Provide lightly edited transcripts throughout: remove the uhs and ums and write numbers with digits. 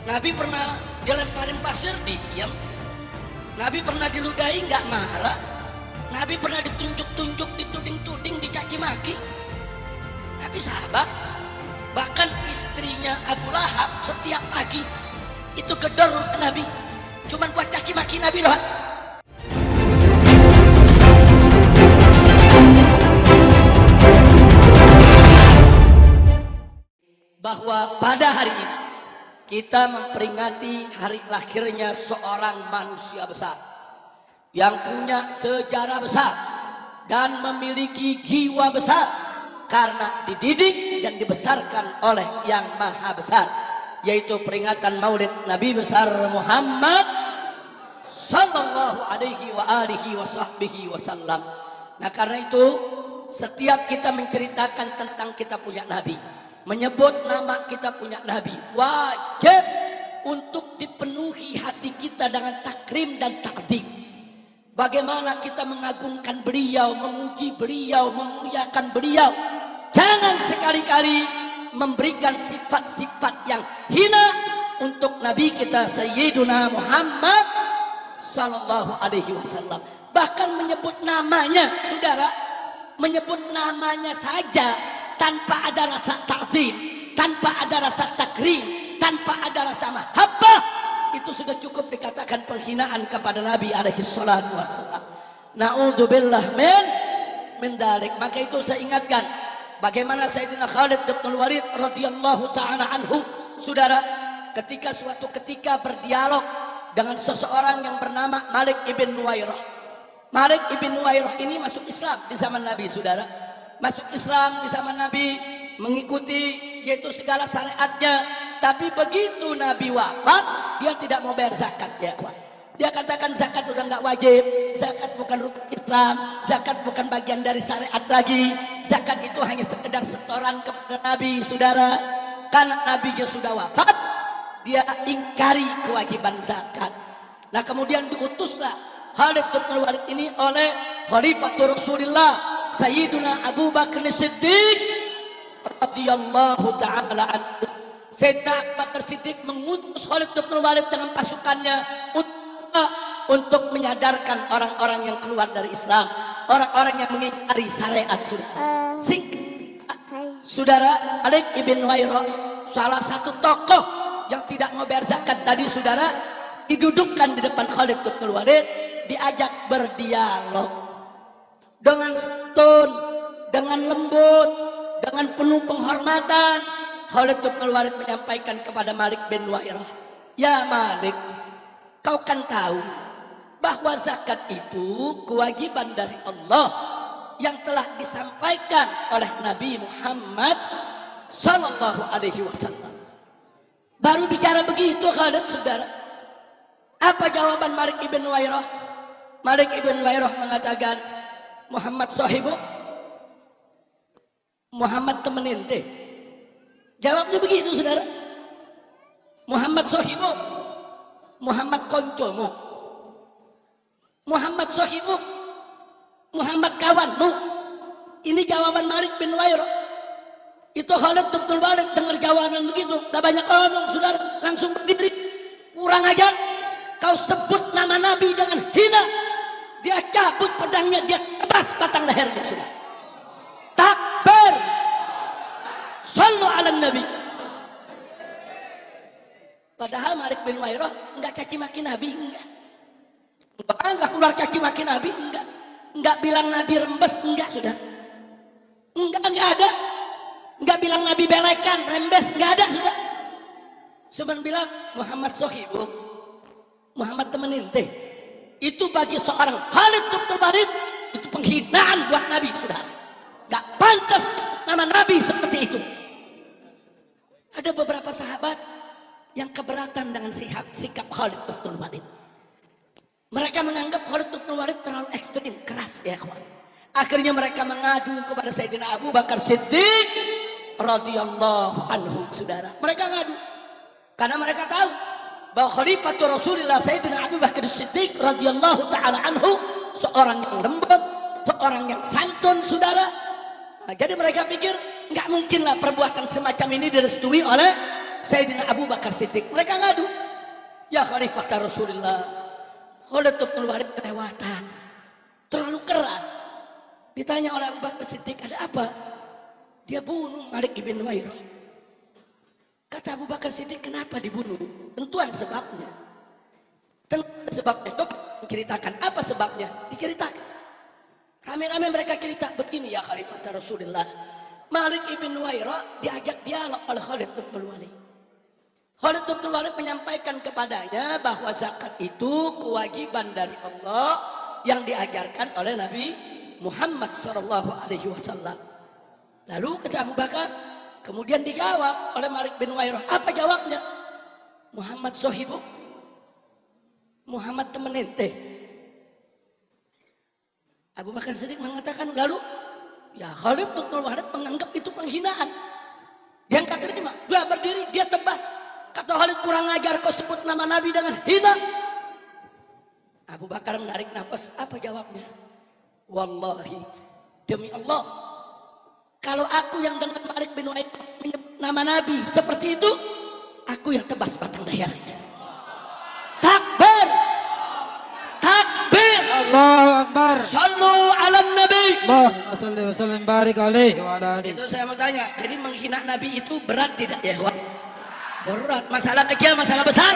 Nabi pernah dilemparin pasir, diam. Nabi pernah diludahi, nggak marah. Nabi pernah ditunjuk-tunjuk, dituding-tuding, dicaci maki. Nabi sahabat. Bahkan istrinya Abu Lahab setiap pagi itu gedor ke Nabi, cuman buat caci maki Nabi doang. Bahwa pada hari ini kita memperingati hari lahirnya seorang manusia besar yang punya sejarah besar dan memiliki jiwa besar karena dididik dan dibesarkan oleh Yang Maha Besar, yaitu peringatan Maulid Nabi besar Muhammad sallallahu alaihi wa alihi wa sahbihi wasallam. Nah, karena itu setiap kita menceritakan tentang kita punya Nabi, menyebut nama kita punya Nabi, wajib untuk dipenuhi hati kita dengan takrim dan ta'zim. Bagaimana kita mengagungkan beliau, memuji beliau, memuliakan beliau. Jangan sekali-kali memberikan sifat-sifat yang hina untuk Nabi kita Sayyiduna Muhammad sallallahu alaihi wasallam. Bahkan menyebut namanya, saudara, menyebut namanya saja tanpa ada rasa ta'zim, tanpa ada rasa takrim, tanpa ada rasa mahabbah, itu sudah cukup dikatakan penghinaan kepada Nabi alaihi salatu wassalam. Na'udzubillah min dalik. Maka itu saya ingatkan bagaimana Sayyidina Khalid bin Walid radhiyallahu taala anhu, saudara, ketika suatu ketika berdialog dengan seseorang yang bernama Malik ibn Nuwairah. Malik ibn Nuwairah ini masuk Islam di zaman Nabi, saudara. Masuk Islam di zaman Nabi, mengikuti yaitu segala syariatnya. Tapi begitu Nabi wafat, dia tidak mau bayar zakat, ya kawan. Dia katakan zakat udah nggak wajib, zakat bukan rukun Islam, zakat bukan bagian dari syariat lagi. Zakat itu hanya sekedar setoran kepada Nabi, saudara. Karena Nabinya sudah wafat, dia ingkari kewajiban zakat. Nah, kemudian diutuslah Khalid bin Walid ini oleh Khalifatul Rasulullah Sayyiduna Abu Bakar Siddiq radhiyallahu taala anhu. Sayyidina Abu Bakar Siddiq mengutus Khalid bin Walid dengan pasukannya untuk menyadarkan orang-orang yang keluar dari Islam, orang-orang yang mengingkari syariat, saudara. Saudara, Malik ibn Nuwairah, salah satu tokoh yang tidak mau bayar zakat tadi, saudara, didudukkan di depan Khalid bin Walid, diajak berdialog dengan santun, dengan lembut, dengan penuh penghormatan. Khalid bin Walid menyampaikan kepada Malik bin Nuwairah, "Ya Malik, kau kan tahu bahwa zakat itu kewajiban dari Allah yang telah disampaikan oleh Nabi Muhammad sallallahu alaihi wasallam." Baru bicara begitu Khalid, saudara, apa jawaban Malik ibn Nuwairah? Malik ibn Nuwairah mengatakan, "Muhammad sahibu, Muhammad temen ente." Jawabnya begitu, saudara. Muhammad sahibu, Muhammad koncomu. Muhammad sahibu, Muhammad kawanmu. Ini jawaban Malik bin Nuwairah. Itu Khalid bin Walid dengar jawaban begitu, gak banyak ngomong, saudara, langsung berdiri. Kurang ajar, kau sebut nama Nabi dengan hina. Dia cabut pedangnya, dia tebas batang lehernya, saudara. Takbir, sallu ala Nabi. Padahal Malik bin Nuwairah enggak caci maki Nabi, enggak keluar caci maki Nabi, enggak bilang Nabi rembes, enggak, saudara. Enggak ada. Enggak bilang Nabi belekan, rembes, enggak ada, saudara. Cuma bilang Muhammad sahibu, Muhammad temen ente. Itu bagi seorang Khalid bin Walid itu penghinaan buat Nabi, saudara. Enggak pantas nama Nabi seperti itu. Ada beberapa sahabat yang keberatan dengan sikap Khalid bin Walid. Mereka menganggap Khalid bin Walid terlalu ekstrim, keras, ya kawan. Akhirnya mereka mengadu kepada Sayyidina Abu Bakar Siddiq radhiyallahu anhu, saudara. Mereka ngadu karena mereka tahu bahwa Khalifatul Rasulullah Sayyidina Abu Bakar Siddiq radhiyallahu taala anhu seorang yang lembut, seorang yang santun, saudara. Nah, jadi mereka pikir nggak mungkinlah perbuatan semacam ini direstui oleh Sayyidina Abu Bakar Siddiq. Mereka ngadu, ya Khalifah Rasulullah, Khalid bin Walid kelewatan, terlalu keras. Ditanya oleh Abu Bakar Siddiq, ada apa? Dia bunuh Malik bin Nuwairah. Kata Abu Bakar Siddiq, kenapa dibunuh? Tentu ada sebabnya. Tentu ada sebabnya. Dok, menceritakan apa sebabnya? Diceritakan. Rame-rame mereka cerita, begini ya Khalifah Rasulullah, Malik bin Nuwairah diajak dialog oleh Khalid bin Walid. Khalid bin Walid menyampaikan kepadanya bahwa zakat itu kewajiban dari Allah yang diajarkan oleh Nabi Muhammad sallallahu alaihi wasallam. Lalu kata Abu Bakar, kemudian dijawab oleh Malik bin Nuwairah. Apa jawabnya? Muhammad sahibu, Muhammad teman ente. Abu Bakar Siddiq mengatakan, lalu ya Khalid bin Walid menganggap itu penghinaan. Dia nggak terima. Dia berdiri, dia tebas. Kata Khalid, kurang ajar kau sebut nama Nabi dengan hina. Abu Bakar menarik nafas. Apa jawabnya? Wallahi, demi Allah, kalau aku yang dengan Malik bin Nuwairah menyebut nama Nabi seperti itu, aku yang tebas batang lehernya. Takbir, takbir, Allahu Akbar. sallu ala Nabi. Allahumma salli wa sallim barik alaihi wa ala alihi. Itu saya mau tanya, jadi menghina Nabi itu berat tidak ya? Berat. Masalah kecil, masalah besar.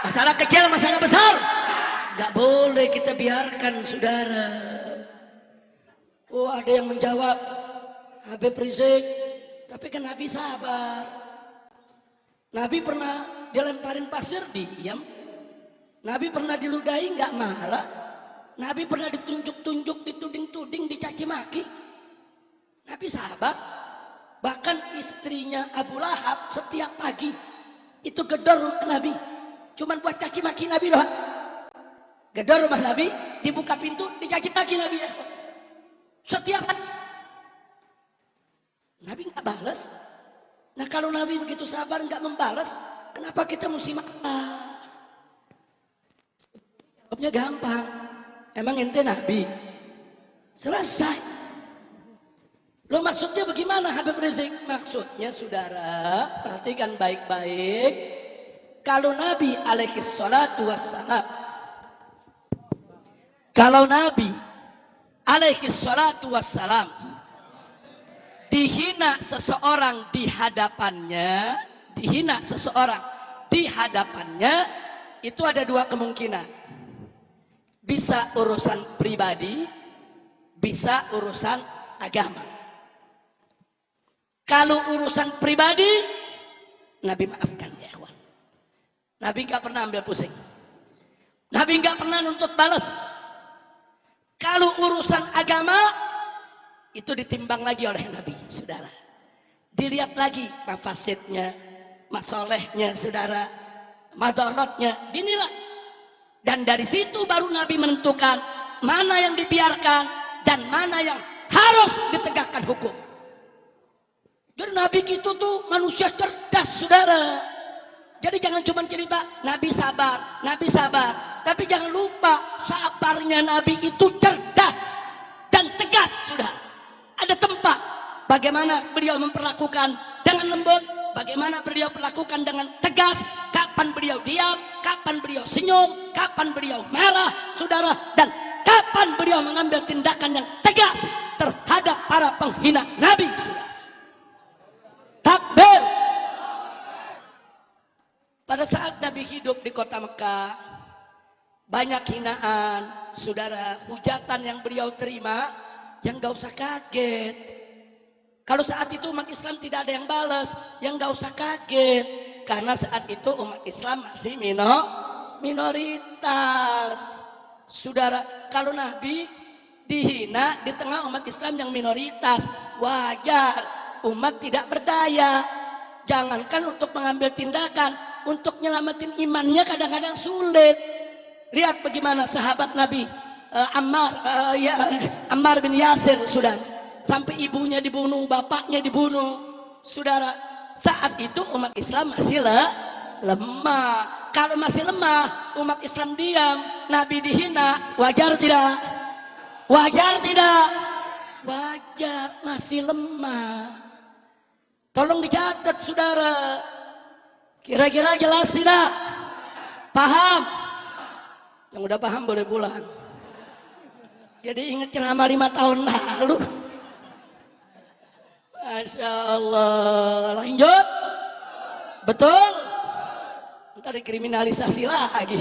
Masalah kecil, masalah besar. Gak boleh kita biarkan, saudara. Oh, ada yang menjawab, Habib Rizik, tapi kan Nabi sabar. Nabi pernah dilemparin pasir, diam. Nabi pernah diludahi, nggak marah. Nabi pernah ditunjuk-tunjuk, dituding-tuding, dicaci maki. Nabi sabar. Bahkan istrinya Abu Lahab setiap pagi itu gedor rumah Nabi, cuman buat caci maki Nabi doang. Gedor rumah Nabi, dibuka pintu, dicaci maki Nabi ya. Setiap hari. Nabi nggak balas. Nah kalau Nabi begitu sabar nggak membalas, kenapa kita mesti marah? Jawabnya gampang. Emang ente Nabi? Selesai. Lo maksudnya bagaimana Habib Rizik? Maksudnya saudara, perhatikan baik-baik. Kalau Nabi alaihi salatu wassalam, kalau Nabi alaihi salatu wassalam dihina seseorang di hadapannya, dihina seseorang di hadapannya, itu ada dua kemungkinan. Bisa urusan pribadi, bisa urusan agama. Kalau urusan pribadi, Nabi maafkan ya ikhwan. Nabi nggak pernah ambil pusing. Nabi nggak pernah nuntut balas. Kalau urusan agama, itu ditimbang lagi oleh Nabi, saudara. Dilihat lagi mafasidnya, masolehnya, saudara, madaratnya, dinilai. Dan dari situ baru Nabi menentukan mana yang dibiarkan dan mana yang harus ditegakkan hukum. Jadi Nabi itu tuh manusia cerdas, saudara. Jadi jangan cuma cerita Nabi sabar, Nabi sabar. Tapi jangan lupa sabarnya Nabi itu cerdas dan tegas, saudara. Ada tempat bagaimana beliau memperlakukan dengan lembut, bagaimana beliau perlakukan dengan tegas, kapan beliau diam, kapan beliau senyum, kapan beliau marah, saudara, dan kapan beliau mengambil tindakan yang tegas terhadap para penghina Nabi, saudara. Takbir. Pada saat Nabi hidup di kota Mekah, banyak hinaan, saudara, hujatan yang beliau terima, yang gak usah kaget. Kalau saat itu umat Islam tidak ada yang balas, yang gak usah kaget. Karena saat itu umat Islam masih minoritas. Saudara, kalau Nabi dihina di tengah umat Islam yang minoritas, wajar. Umat tidak berdaya. Jangankan untuk mengambil tindakan, untuk nyelamatin imannya kadang-kadang sulit. Lihat bagaimana sahabat Nabi Ammar bin Yasir, saudara, sampai ibunya dibunuh, bapaknya dibunuh, saudara. Saat itu umat Islam masih lemah. Kalau masih lemah, umat Islam diam, Nabi dihina, wajar tidak? Wajar tidak? Wajar, masih lemah. Tolong dicatat, saudara. Kira-kira jelas tidak? Paham? Yang udah paham boleh pulang. Jadi ingat ceramah 5 tahun lalu. Masya Allah. Lanjut. Betul? Ntar dikriminalisasi lagi.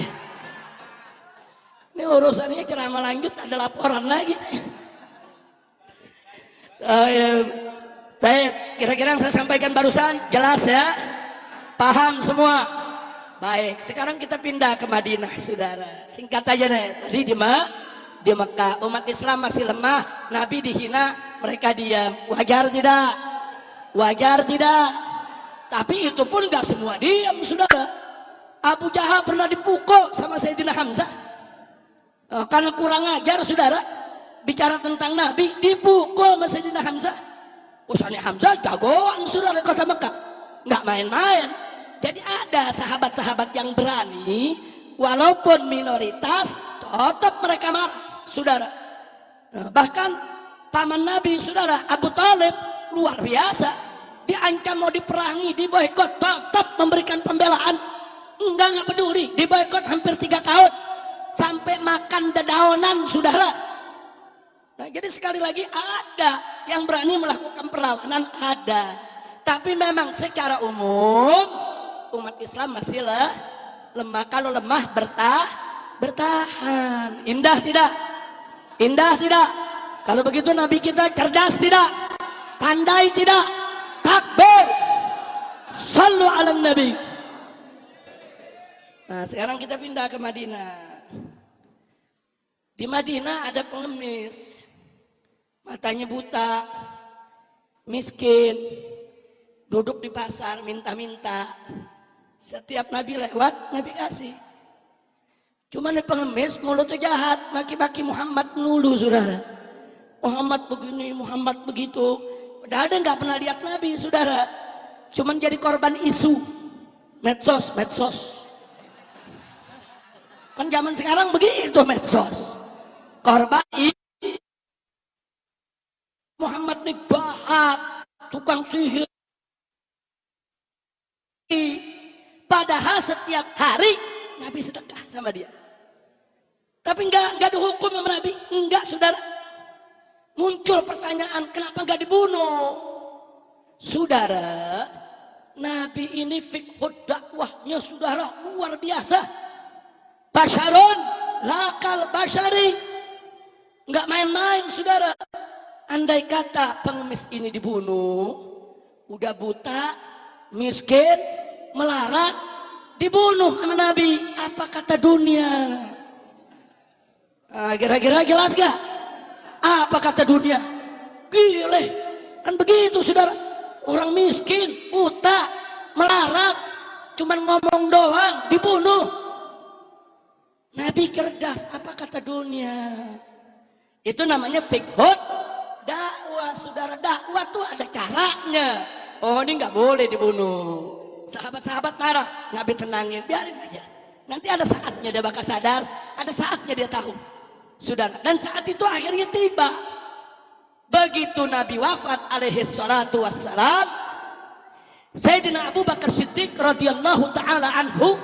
Ini urusannya ceramah lanjut ada laporan lagi. Baik, kira-kira yang saya sampaikan barusan jelas ya? Paham semua? Baik, sekarang kita pindah ke Madinah, saudara. Singkat aja nih, tadi di Mekah umat Islam masih lemah, Nabi dihina, mereka diam. Wajar tidak? Wajar tidak? Tapi itu pun gak semua diam, saudara. Abu Jahal pernah dipukul sama Sayyidina Hamzah karena kurang ajar, saudara. Bicara tentang Nabi, dipukul sama Sayyidina Hamzah. Usahanya Hamzah jagoan, saudara, di kota Mekah, nggak main-main. Jadi ada sahabat-sahabat yang berani, walaupun minoritas, tetap mereka marah, saudara. Bahkan paman Nabi, saudara, Abu Talib, luar biasa. Diancam mau diperangi, diboikot, tetap memberikan pembelaan. Enggak peduli, diboikot hampir 3 tahun. Sampai makan dedaunan, saudara. Nah, jadi sekali lagi ada yang berani melakukan perlawanan, ada. Tapi memang secara umum umat Islam masih lemah. Kalau lemah bertahan. Indah tidak? Indah tidak? Kalau begitu Nabi kita cerdas tidak? Pandai tidak? Takbir. Sallu ala Nabi. Nah, sekarang kita pindah ke Madinah. Di Madinah ada pengemis, matanya buta, miskin, duduk di pasar minta-minta. Setiap Nabi lewat, Nabi kasih. Cuma nih pengemis mulutnya jahat, maki-maki Muhammad mulu, saudara. Muhammad begini, Muhammad begitu. Padahal dia nggak pernah lihat Nabi, saudara. Cuman jadi korban isu medsos. Kan zaman sekarang begitu medsos. Korban Muhammad nih bahat, tukang sihir. Padahal setiap hari Nabi sedekah sama dia. Tapi enggak dihukum sama Nabi, enggak, saudara. Muncul pertanyaan, kenapa enggak dibunuh? Saudara, Nabi ini fiqhud dakwahnya, saudara, luar biasa. Basyarun lakal basyari. Enggak main-main, saudara. Andai kata pengemis ini dibunuh, udah buta, miskin, melarat, dibunuh sama Nabi, apa kata dunia? Kira-kira jelas gak? Apa kata dunia? Gile, kan begitu, saudara. Orang miskin, buta, melarat, cuman ngomong doang, dibunuh. Nabi cerdas, apa kata dunia? Itu namanya fiqhud dakwah, saudara. Dakwah tuh ada caranya. Oh, ini nggak boleh dibunuh. Sahabat-sahabat marah, Nabi tenangin, biarin aja. Nanti ada saatnya dia bakal sadar, ada saatnya dia tahu, saudara. Dan saat itu akhirnya tiba. Begitu Nabi wafat alaihi salatu wassalam, Sayyidina Abu Bakar Siddiq radhiyallahu taala anhu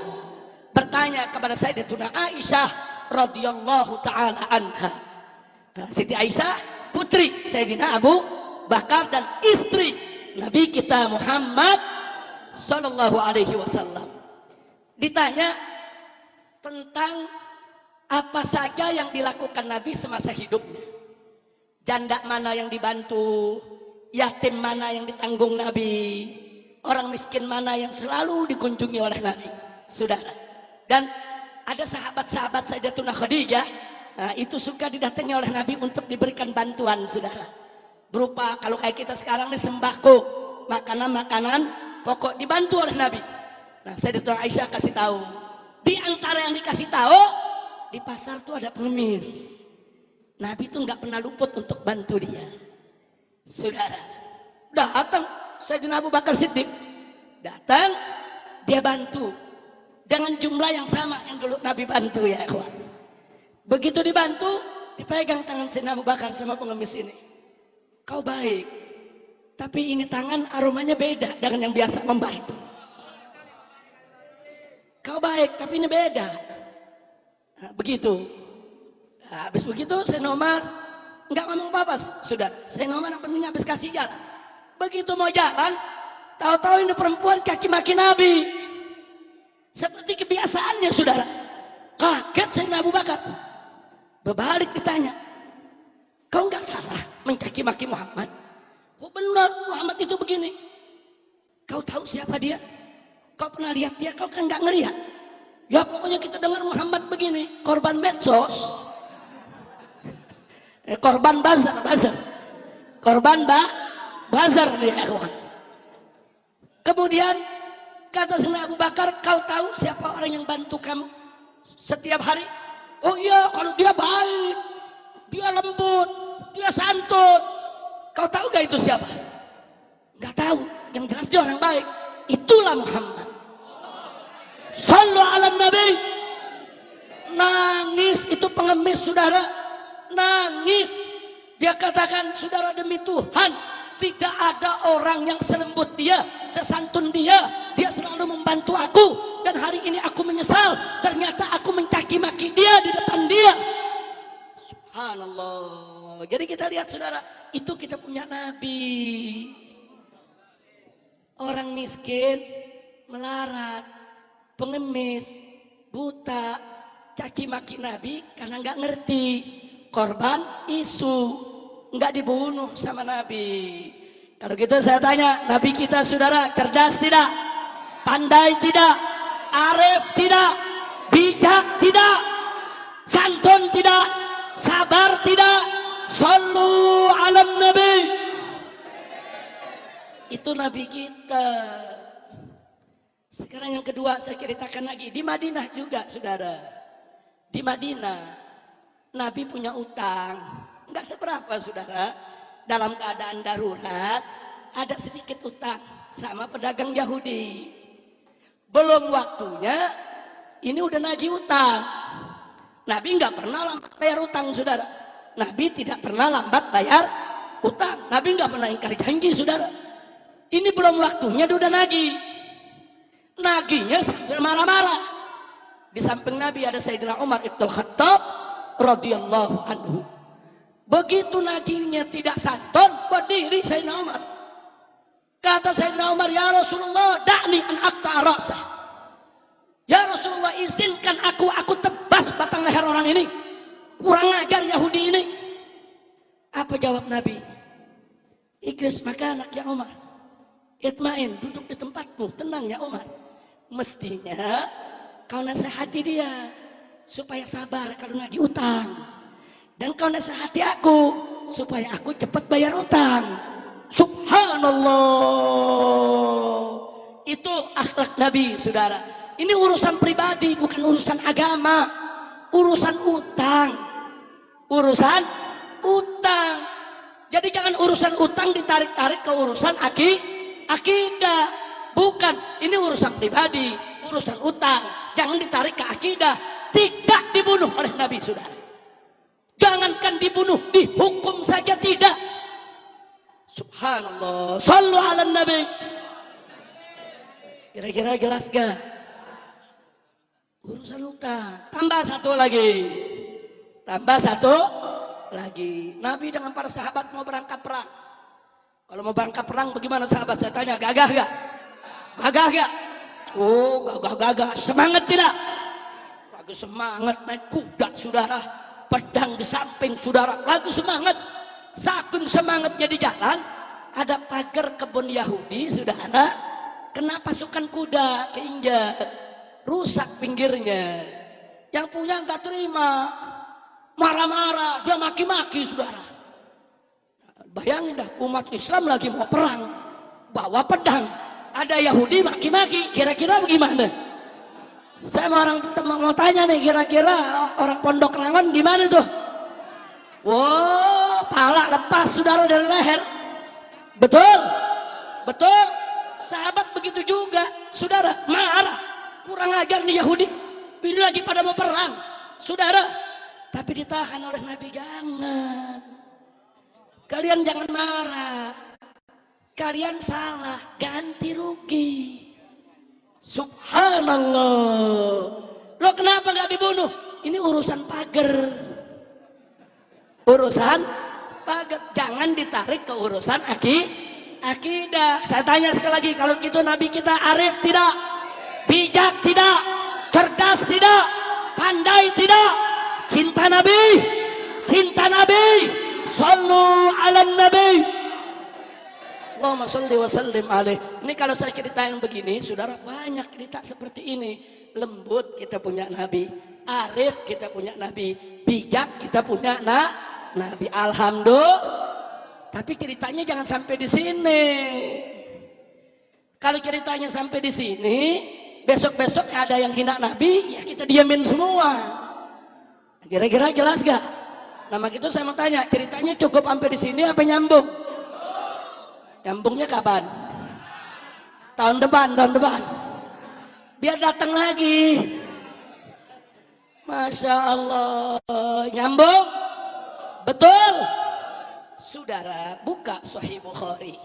bertanya kepada Sayyidatuna Aisyah radhiyallahu taala anha. Siti Aisyah putri Sayyidina Abu Bakar dan istri Nabi kita Muhammad sallallahu alaihi wasallam. Ditanya tentang apa saja yang dilakukan Nabi semasa hidupnya. Janda mana yang dibantu, yatim mana yang ditanggung Nabi, orang miskin mana yang selalu dikunjungi oleh Nabi, saudara. Dan ada sahabat-sahabat Sayyidatuna Khadijah, nah, itu suka didatangi oleh Nabi untuk diberikan bantuan, saudara. Berupa kalau kayak kita sekarang nih sembako, makanan-makanan pokok dibantu oleh Nabi. Nah, Sayyidatuna Aisyah kasih tahu. Di antara yang dikasih tahu, di pasar tuh ada pengemis. Nabi tuh nggak pernah luput untuk bantu dia, saudara. Datang Sayyidina Abu Bakar Siddiq, datang dia bantu dengan jumlah yang sama yang dulu Nabi bantu, ya kawan. Begitu dibantu, dipegang tangan Sayyidina Abu Bakar sama pengemis ini. Kau baik, tapi ini tangan aromanya beda dengan yang biasa membantu. kau baik tapi ini beda. Nah, begitu. Nah, habis begitu Sayyidina Umar nggak ngomong apa-apa, sudah. Sayyidina Umar yang penting habis kasih jalan. Begitu mau jalan, tahu-tahu ini perempuan kaki maki Nabi. Seperti kebiasaannya, saudara. Kaget Sayyidina Abu Bakar. Berbalik ditanya, kau nggak salah mencaci maki Muhammad? Oh benar, Muhammad itu begini. Kau tahu siapa dia? Kau pernah lihat dia? Kau kan nggak ngelihat. Ya pokoknya kita dengar Muhammad begini, korban medsos. Korban bazar. Korban bazar nih ikhwan. Kemudian kata Sayyidina Abu Bakar, kau tahu siapa orang yang bantu kamu setiap hari? Oh iya, kalau dia baik, dia lembut, dia santun. Kau tahu gak itu siapa? Gak tahu, yang jelas dia orang baik. Itulah Muhammad. Sallu ala Nabi. Nangis itu pengemis, saudara. Nangis. Dia katakan, saudara, demi Tuhan, tidak ada orang yang selembut dia, sesantun dia. Dia selalu membantu aku. Dan hari ini aku menyesal. Ternyata aku mencaci maki dia di depan dia. Subhanallah. Jadi kita lihat, saudara, itu kita punya Nabi. Orang miskin, melarat, pengemis, buta, caci maki Nabi karena nggak ngerti. Korban isu, nggak dibunuh sama Nabi. Kalau gitu saya tanya, Nabi kita, saudara, cerdas tidak? Pandai tidak? Arif tidak? Bijak tidak? Santun tidak? Sabar tidak? Sallu ala Nabi. Itu Nabi kita. Sekarang yang kedua saya ceritakan lagi. Di Madinah juga, saudara. Di Madinah Nabi punya utang, nggak seberapa, saudara. Dalam keadaan darurat, ada sedikit utang sama pedagang Yahudi. Belum waktunya, ini udah nagih utang. Nabi nggak pernah lambat bayar utang, saudara. Nabi tidak pernah lambat bayar utang. Nabi nggak pernah ingkar janji, saudara. Ini belum waktunya, dia udah nagih. Nagihnya sambil marah-marah. Di samping Nabi ada Sayyidina Umar Ibn Khattab radhiyallahu anhu. Begitu nagihnya tidak santun, berdiri Sayyidina Umar. Kata Sayyidina Umar, ya Rasulullah, da'ni an aqta ra'sah. Ya Rasulullah, izinkan aku tebas batang leher orang ini. Kurang ajar Yahudi ini. Apa jawab Nabi? Ikris makanak ya Umar. Itmain, duduk di tempatmu, tenang ya Umar. Mestinya kau nasihati dia supaya sabar kalau nagih utang. Dan kau nasihati aku supaya aku cepat bayar utang. Subhanallah. Itu akhlak Nabi, saudara. Ini urusan pribadi, bukan urusan agama. Urusan utang. Urusan utang. Jadi jangan urusan utang ditarik-tarik ke urusan akidah. Bukan, ini urusan pribadi, urusan utang. Jangan ditarik ke akidah. Tidak dibunuh oleh Nabi, saudara. Jangankan dibunuh, dihukum saja tidak. Subhanallah. Sallu ala Nabi. Kira-kira jelas gak? Urusan utang. Tambah satu lagi. Nabi dengan para sahabat mau berangkat perang. Kalau mau berangkat perang bagaimana sahabat? Saya tanya, gagah gak? Gagah gak? Oh, gagah. Semangat tidak? Lagi semangat naik kuda, saudara. Pedang di samping, saudara. Lagi semangat. Saking semangatnya di jalan, ada pagar kebun Yahudi, saudara. Kena pasukan kuda keinjak. Rusak pinggirnya. Yang punya nggak terima. Marah-marah, dia maki-maki, saudara. Bayangin dah, umat Islam lagi mau perang, bawa pedang, ada Yahudi maki-maki, kira-kira bagaimana? Saya mau tanya nih, kira-kira orang Pondok Rangon gimana tuh? Wow, pala lepas, saudara, dari leher. Betul? Sahabat begitu juga, saudara, marah, kurang ajar nih Yahudi, ini lagi pada mau perang, saudara. Tapi ditahan oleh Nabi. Jangan, kalian jangan marah, kalian salah, ganti rugi. Subhanallah. Lo kenapa nggak dibunuh? Ini urusan pagar. Urusan pagar. Jangan ditarik ke urusan akidah. Saya tanya sekali lagi, kalau gitu Nabi kita arif tidak? Bijak tidak? Cerdas tidak? Pandai tidak? Cinta Nabi? Cinta Nabi? Sallu ala Nabi. Allahumma sholli wa sallim alaih. Ini kalau saya ceritain begini, saudara, banyak cerita seperti ini. Lembut kita punya Nabi, arif kita punya Nabi, bijak kita punya Nabi. Alhamdulillah. Tapi ceritanya jangan sampai di sini. Kalau ceritanya sampai di sini, besok-besok ada yang hina Nabi, ya kita diamin semua. Kira-kira jelas gak? Nah begitu saya mau tanya, ceritanya cukup sampai di sini apa nyambung? Nyambungnya kapan? Tahun depan. Biar datang lagi. Masya Allah. Nyambung? Betul? Saudara, buka Sahih Bukhari.